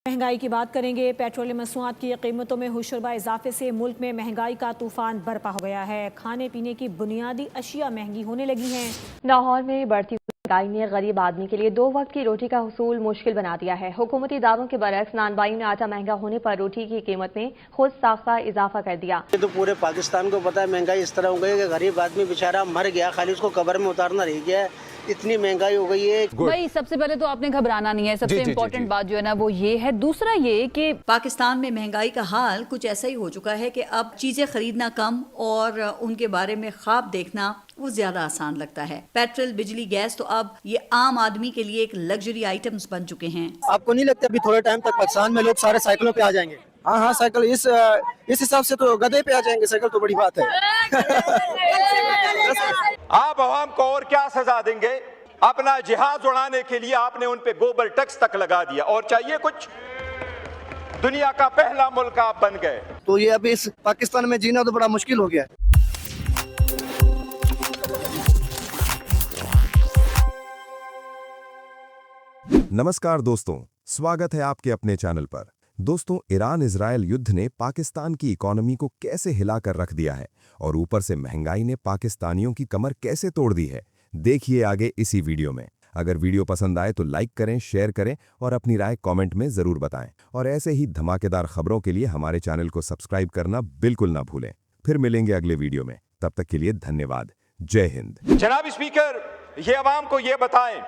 महंगाई की बात करेंगे। पेट्रोलियम मसनूआत की कीमतों में हुशरबा इजाफे से मुल्क में महंगाई का तूफान बरपा हो गया है। खाने पीने की बुनियादी अशिया महंगी होने लगी हैं। लाहौर में बढ़ती महंगाई ने गरीब आदमी के लिए 2 वक्त की रोटी का हुसूल मुश्किल बना दिया है। हुकूमती दावों के बरक्स नानबाई ने आटा महंगा होने पर रोटी की कीमत में खुद साख्ता इजाफा कर दिया। ये तो पूरे पाकिस्तान को पता है, महंगाई इस तरह हो गई है कि गरीब आदमी बेचारा मर गया, खाली उसको कब्र में उतारना रह गया है। इतनी महंगाई हो गई है। भाई सबसे पहले तो आपने घबराना नहीं है, सबसे इम्पोर्टेंट बात जो है ना वो ये है। दूसरा ये कि पाकिस्तान में महंगाई का हाल कुछ ऐसा ही हो चुका है कि अब चीजें खरीदना कम और उनके बारे में ख्वाब देखना वो ज्यादा आसान लगता है। पेट्रोल, बिजली, गैस तो अब ये आम आदमी के लिए एक लग्जरी आइटम्स बन चुके हैं। आपको नहीं लगता अभी थोड़े टाइम तक पाकिस्तान में लोग सारे साइकिलों पे आ जाएंगे? हाँ, साइकिल इस हिसाब से तो गधे पे आ जाएंगे। साइकिल तो बड़ी बात है। आप आवाम को और क्या सजा देंगे? अपना जिहाज उड़ाने के लिए आपने उन पे गोबर टैक्स तक लगा दिया, और चाहिए कुछ? दुनिया का पहला मुल्क आप बन गए। तो ये अभी इस पाकिस्तान में जीना तो बड़ा मुश्किल हो गया है। नमस्कार दोस्तों, स्वागत है आपके अपने चैनल पर। दोस्तों, ईरान इजराइल युद्ध ने पाकिस्तान की इकोनॉमी को कैसे हिलाकर रख दिया है और ऊपर से महंगाई ने पाकिस्तानियों की कमर कैसे तोड़ दी है, देखिए आगे इसी वीडियो में। अगर वीडियो पसंद आए तो लाइक करें, शेयर करें और अपनी राय कमेंट में जरूर बताएं। और ऐसे ही धमाकेदार खबरों के लिए हमारे चैनल को सब्सक्राइब करना बिल्कुल ना भूलें। फिर मिलेंगे अगले वीडियो में, तब तक के लिए धन्यवाद। जय हिंद। जनाब स्पीकर, ये अवाम को ये बताएं,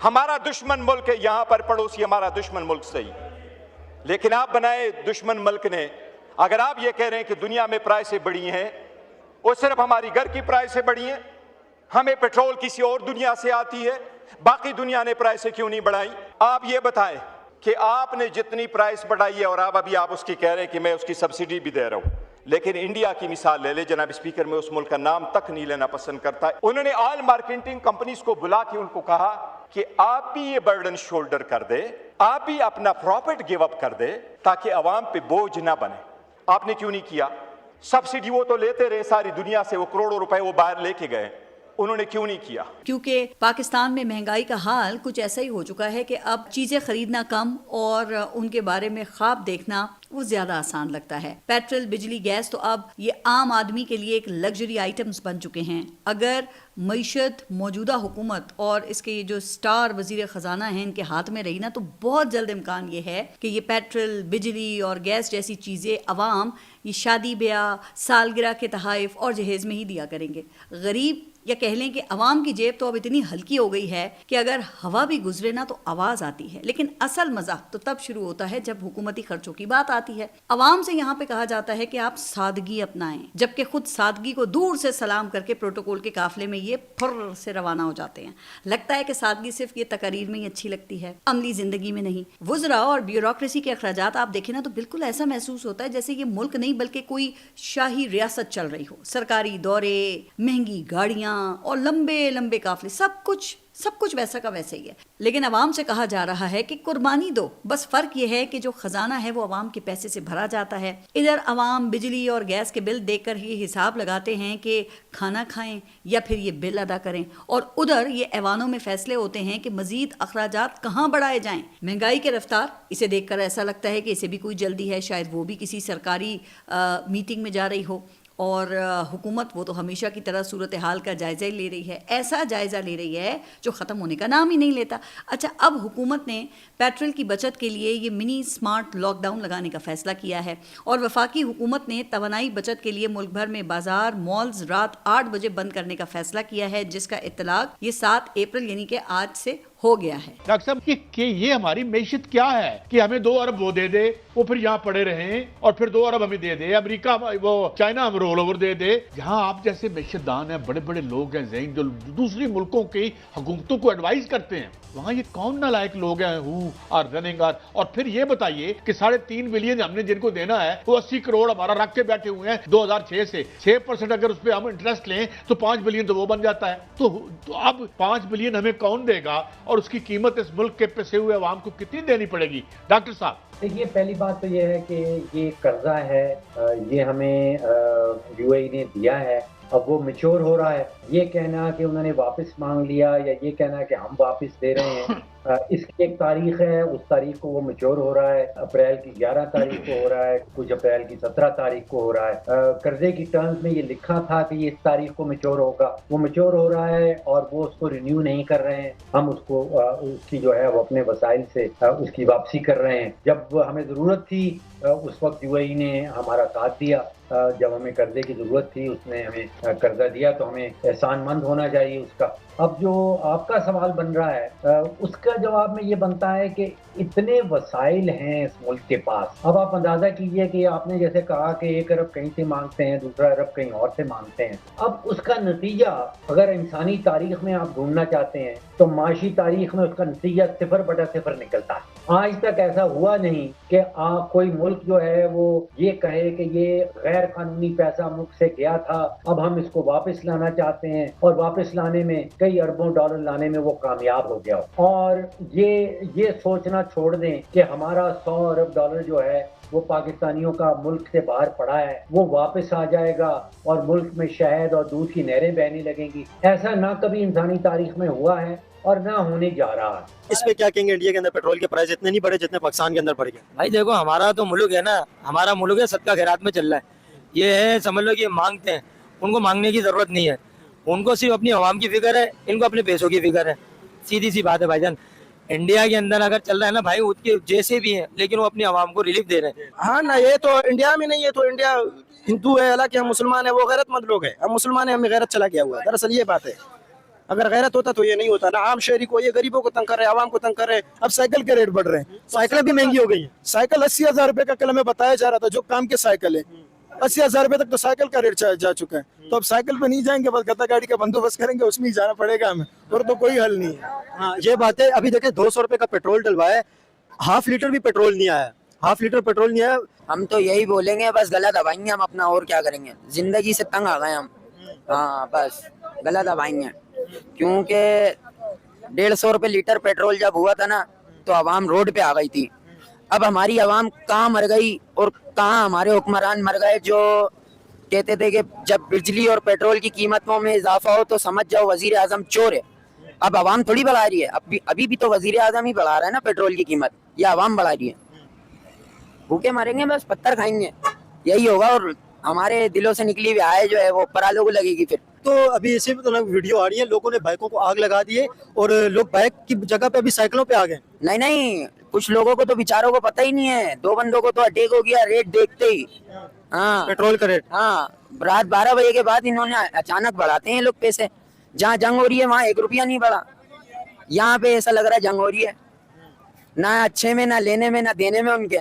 हमारा दुश्मन मुल्क है, यहाँ पर पड़ोसी हमारा दुश्मन मुल्क सही, लेकिन आप बनाए दुश्मन मुल्क ने। अगर आप ये कह रहे हैं कि दुनिया में प्राइसें बढ़ी हैं, वो सिर्फ हमारी घर की प्राइसें बढ़ी हैं, हमें पेट्रोल किसी और दुनिया से आती है, बाकी दुनिया ने प्राइसें क्यों नहीं बढ़ाई? आप ये बताएं कि आपने जितनी प्राइस बढ़ाई है और आप उसकी कह रहे हैं कि मैं उसकी सब्सिडी भी दे रहा हूं, लेकिन इंडिया की मिसाल ले ले जनाब स्पीकर, मैं उस मुल्क का नाम तक नहीं लेना पसंद करता। उन्होंने ऑयल मार्केटिंग कंपनीज को बुला के उनको कहा कि आप भी ये बर्डन शोल्डर कर दे, आप भी अपना प्रॉफिट गिव अप कर दे ताकि अवाम पे बोझ ना बने। आपने क्यों नहीं किया? सब्सिडी वो तो लेते रहे सारी दुनिया से, वो करोड़ों रुपए वो बाहर लेके गए, उन्होंने क्यों नहीं किया? क्योंकि पाकिस्तान में महंगाई का हाल कुछ ऐसा ही हो चुका है कि अब चीजें खरीदना कम और उनके बारे में ख्वाब देखना वो ज्यादा आसान लगता है। पेट्रोल, बिजली, गैस तो अब ये आम आदमी के लिए एक लग्जरी आइटम्स बन चुके हैं। अगर मईशत मौजूदा हुकूमत और इसके ये जो स्टार वजीर खजाना हैं इनके हाथ में रही ना, तो बहुत जल्द इम्कान ये है कि ये पेट्रोल, बिजली और गैस जैसी चीज़ें अवाम ये शादी ब्याह, सालगिरह के तहाइफ और जहेज में ही दिया करेंगे। गरीब या कह लें कि अवाम की जेब तो अब इतनी हल्की हो गई है कि अगर हवा भी गुजरे ना तो आवाज़ आती है। लेकिन असल मज़ा तो तब शुरू होता है जब हुकूमती खर्चों की बात आती है। अवाम से यहाँ पे कहा जाता है कि आप सादगी अपनाएं, जबकि खुद सादगी को दूर से सलाम करके प्रोटोकॉल के काफिले में ये फुर्र से रवाना हो जाते हैं। लगता है कि सादगी सिर्फ ये तकरीर में ही अच्छी लगती है, अमली जिंदगी में नहीं। वुज़रा और ब्यूरोक्रेसी के अखराजात आप देखें ना तो बिल्कुल ऐसा महसूस होता है जैसे ये मुल्क नहीं बल्कि कोई शाही रियासत चल रही हो। सरकारी दौरे, महंगी गाड़ियाँ और लंबे लंबे काफिले, सब कुछ वैसा का वैसा ही है। लेकिन अवाम से कहा जा रहा है कि कुर्बानी दो, बस फर्क ये है कि जो खजाना है वो अवाम के पैसे से भरा जाता है। इधर अवाम बिजली और गैस के बिल देखकर ही हिसाब लगाते हैं कि खाना खाएं या फिर ये बिल अदा करें, और उधर ये ऐवानों में फैसले होते हैं कि मजीद अखराजात कहाँ बढ़ाए जाएं। महंगाई की रफ्तार, इसे देखकर ऐसा लगता है कि इसे भी कोई जल्दी है, शायद वो भी किसी सरकारी मीटिंग में जा रही हो। और हुकूमत वो तो हमेशा की तरह सूरत हाल का जायज़ा ही ले रही है, ऐसा जायज़ा ले रही है जो ख़त्म होने का नाम ही नहीं लेता। अच्छा, अब हुकूमत ने पेट्रोल की बचत के लिए ये मिनी स्मार्ट लॉकडाउन लगाने का फ़ैसला किया है, और वफाकी हुकूमत ने तवानाई बचत के लिए मुल्क भर में बाजार, मॉल्स रात 8 बजे बंद करने का फ़ैसला किया है, जिसका इत्तलाक ये 7 अप्रैल यानी कि आज से हो गया है। डॉक्टर साहब कि ये हमारी मैशियत क्या है कि हमें 2 अरब वो दे दे, वो फिर यहाँ पड़े रहें, और फिर 2 अरब हमें दे दे, अमेरिका वो चाइना हम रोल ओवर दे दे। जहाँ आप जैसे मैशियतदान हैं, बड़े बड़े लोग हैं ज़हीन, जो दूसरी मुल्कों की हुकूमतों को एडवाइस करते हैं, वहाँ ये कौन नालायक लोग हैं हु आर रनिंग आर। और फिर ये बताइए कि 3.5 बिलियन हमने जिनको देना है वो 80 करोड़ हमारा रख के बैठे हुए हैं 2006 से। 6% अगर उस पर हम इंटरेस्ट लें तो 5 बिलियन तो वो बन जाता है। तो अब 5 बिलियन हमें कौन देगा, और उसकी कीमत इस मुल्क के पिसे हुए अवाम को कितनी देनी पड़ेगी? डॉक्टर साहब, देखिए, पहली बात तो ये है कि ये कर्जा है, ये हमें यूएई ने दिया है, अब वो मैच्योर हो रहा है। ये कहना कि उन्होंने वापस मांग लिया या ये कहना कि हम वापस दे रहे हैं, اس کی ایک تاریخ ہے, اس تاریخ کو وہ میچور ہو رہا ہے, اپریل کی 11 تاریخ کو ہو رہا ہے, کچھ اپریل کی 17 تاریخ کو ہو رہا ہے. قرضے کی ٹرمز میں یہ لکھا تھا کہ یہ اس تاریخ کو میچور ہوگا, وہ میچور ہو رہا ہے اور وہ اس کو رینیو نہیں کر رہے ہیں. ہم اس کو اس کی جو ہے وہ اپنے وسائل سے اس کی واپسی کر رہے ہیں. جب ہمیں ضرورت تھی اس وقت یو اے ای نے ہمارا ساتھ دیا, جب ہمیں قرضے کی ضرورت تھی اس نے ہمیں قرضہ دیا, تو ہمیں احسان مند ہونا چاہیے اس کا. اب جو آپ کا سوال بن رہا ہے اس کا جواب میں یہ بنتا ہے کہ اتنے وسائل ہیں اس ملک کے پاس. اب آپ اندازہ کیجئے کہ آپ نے جیسے کہا کہ 1 ارب کہیں سے مانگتے ہیں, دوسرا ارب کہیں اور سے مانگتے ہیں. اب اس کا نتیجہ اگر انسانی تاریخ میں آپ ڈھونڈنا چاہتے ہیں تو معاشی تاریخ میں اس کا نتیجہ 0/0 نکلتا ہے. آج تک ایسا ہوا نہیں کہ کوئی ملک جو ہے وہ یہ کہے کہ یہ غیر قانونی پیسہ ملک سے گیا تھا, اب ہم اس کو واپس لانا چاہتے ہیں, اور واپس لانے میں کئی اربوں ڈالر لانے میں وہ کامیاب ہو گیا. اور یہ سوچنا چھوڑ دیں کہ ہمارا 100 ارب ڈالر جو ہے وہ پاکستانیوں کا ملک سے باہر پڑا ہے, وہ واپس آ جائے گا اور ملک میں شہد اور دودھ کی نہریں بہنے لگیں گی. ایسا نہ کبھی انسانی تاریخ میں ہوا ہے اور نہ ہونے جا رہا ہے. اس پہ کیا کہیں گے؟ انڈیا کے اندر پیٹرول کے پرائز اتنے نہیں بڑھے جتنے پاکستان کے اندر بڑھ گئے. بھائی دیکھو, ہمارا تو ملک ہے نا, ہمارا ملک ہے صدقہ خیرات میں چل رہا ہے. یہ ہے سمجھ لو کہ مانگتے ہیں, ان کو مانگنے کی ضرورت نہیں ہے, ان کو صرف اپنی عوام کی فکر ہے, ان کو اپنے پیسوں کی فکر ہے. سیدھی سی بات ہے بھائی جان. انڈیا کے اندر اگر چل رہا ہے نا بھائی, ان کے جیسے بھی ہیں لیکن وہ اپنی عوام کو ریلیف دے رہے ہیں. ہاں نا, یہ تو انڈیا میں نہیں ہے, تو انڈیا ہندو ہے, حالانکہ ہم مسلمان ہیں, وہ غیرت مند لوگ ہیں. ہم مسلمان ہیں, ہمیں غیرت چلا گیا ہوا ہے. دراصل یہ بات ہے, اگر غیرت ہوتا تو یہ نہیں ہوتا نا. عام شہری کو, یہ غریبوں کو تنگ کر رہے ہیں, عوام کو تنگ کر رہے ہیں. اب سائیکل کے ریٹ بڑھ رہے ہیں, سائیکلیں بھی مہنگی ہو گئی ہیں. سائیکل 80,000 روپے کا کل ہمیں بتایا جا رہا تھا, جو کام کے سائیکل ہے 80,000 روپے تک تو سائیکل کا ریٹ جا چکا ہے. تو اب سائیکل پہ نہیں جائیں گے, بس گدا گاڑی کا بندوبست کریں گے, اس میں ہی جانا پڑے گا ہمیں, اور تو کوئی حل نہیں ہے. ہاں یہ بات ہے. ابھی دیکھیں 200 روپے کا پیٹرول ڈلوایا, ½ لیٹر بھی پیٹرول نہیں آیا, ½ لیٹر پیٹرول نہیں آیا. ہم تو یہی بولیں گے, بس گلا دبائیں گے ہم اپنا, اور کیا کریں گے. زندگی سے تنگ آ گئے ہم. ہاں بس گلا دبائیں گے, کیونکہ 150 روپے لیٹر پیٹرول جب ہوا تھا نا تو عوام روڈ پہ آ گئی تھی. اب ہماری عوام کہاں مر گئی اور کہاں ہمارے حکمران مر گئے, جو کہتے تھے کہ جب بجلی اور پیٹرول کی قیمتوں میں اضافہ ہو تو سمجھ جاؤ وزیر اعظم چور ہے. اب عوام تھوڑی بڑھا رہی ہے, ابھی بھی تو وزیر اعظم ہی بڑھا رہا ہے نا پیٹرول کی قیمت, یا عوام بڑھا رہی ہے. بھوکے مریں گے, بس پتھر کھائیں گے, یہی ہوگا. اور ہمارے دلوں سے نکلی ہوئی آئے جو ہے وہ پرالوں کو لگے گی پھر. تو ابھی اسی ویڈیو آ رہی ہے, لوگوں نے بائکوں کو آگ لگا دی ہے, اور لوگ بائک کی جگہ پہ ابھی سائیکلوں پہ آ گئے. نہیں, کچھ لوگوں کو تو بیچاروں کو پتہ ہی نہیں ہے. 2 بندوں کو تو اٹیک ہو گیا ریٹ دیکھتے ہی. ہاں پیٹرول کا ریٹ. ہاں, رات 12 بجے کے بعد انہوں نے اچانک بڑھاتے ہیں لوگ پیسے. جہاں جنگ ہو رہی ہے وہاں 1 روپیہ نہیں بڑھا. یہاں پہ ایسا لگ رہا ہے جنگ ہو رہی ہے, نہ اچھے میں, نہ لینے میں, نہ دینے میں ان کے.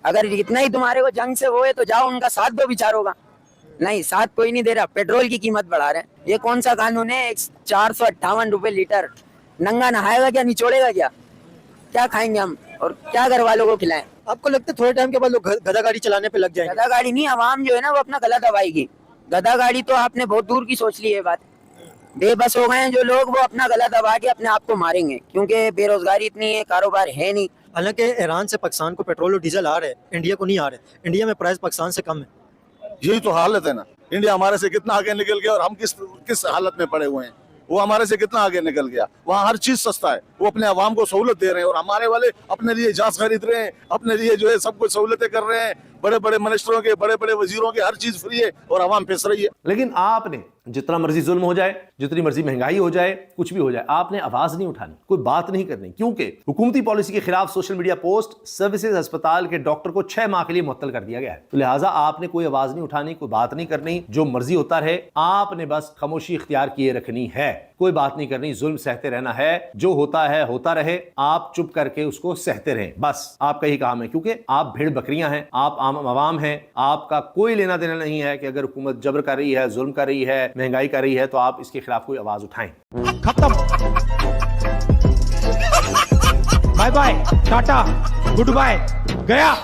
اگر اتنا ہی تمہارے کو جنگ سے وہ ہے تو جاؤ ان کا ساتھ دو بیچاروں کا. نہیں, ساتھ کوئی نہیں دے رہا. پیٹرول کی قیمت بڑھا رہے ہیں. یہ کون سا قانون ہے؟ 458 روپے لیٹر. ننگا نہائے گا کیا, نچوڑے گا کیا؟ کیا کھائیں گے ہم, اور کیا گھر والوں کو کھلائیں؟ آپ کو لگتا ہے تھوڑے ٹائم کے بعد لوگ گدا گاڑی چلانے پہ لگ جائیں گے؟ گدا گاڑی نہیں, عوام جو ہے نا وہ اپنا گلا دبائے گی. گدا گاڑی تو آپ نے بہت دور کی سوچ لی ہے بات. بے بس ہو گئے ہیں جو لوگ, وہ اپنا گلا دبا کے اپنے آپ کو ماریں گے, کیونکہ بے روزگاری اتنی ہے, کاروبار ہے نہیں. حالانکہ ایران سے پاکستان کو پیٹرول اور ڈیزل آ رہے ہیں, انڈیا کو نہیں آ رہے. انڈیا میں پرائز پاکستان سے کم ہے. یہی تو حالت ہے نا. انڈیا ہمارے سے کتنا آگے نکل گیا, اور ہم کس حالت میں پڑے ہوئے ہیں. وہ ہمارے سے کتنا آگے نکل گیا. وہاں ہر چیز سستا ہے, وہ اپنے عوام کو سہولت دے رہے ہیں, اور ہمارے والے اپنے لیے جہاز خرید رہے ہیں, اپنے لیے جو ہے سب کچھ سہولتیں کر رہے ہیں. بڑے بڑے منسٹروں کے, بڑے بڑے وزیروں کے, ہر چیز فری ہے, اور عوام پھنس رہی ہے. لیکن آپ نے جتنا مرضی ظلم ہو جائے, جتنی مرضی مہنگائی ہو جائے, کچھ بھی ہو جائے, آپ نے آواز نہیں اٹھانی, کوئی بات نہیں کرنی, کیونکہ حکومتی پالیسی کے خلاف سوشل میڈیا پوسٹ سروسز ہسپتال کے ڈاکٹر کو 6 ماہ کے لیے معطل کر دیا گیا ہے. تو لہٰذا آپ نے کوئی آواز نہیں اٹھانی, کوئی بات نہیں کرنی, جو مرضی ہوتا رہے. آپ نے بس خاموشی اختیار کیے رکھنی ہے, کوئی بات نہیں کرنی, ظلم سہتے رہنا ہے. جو ہوتا ہے ہوتا رہے, آپ چپ کر کے اس کو سہتے رہیں, بس آپ کا ہی کام ہے. کیونکہ آپ بھیڑ بکریاں ہیں, آپ عام عوام ہیں, آپ کا کوئی لینا دینا نہیں ہے کہ اگر حکومت جبر کر رہی ہے, ظلم کر رہی ہے, مہنگائی کر رہی ہے, تو آپ اس کے خلاف کوئی آواز اٹھائیں. ختم. Bye bye, tata, goodbye, گیا.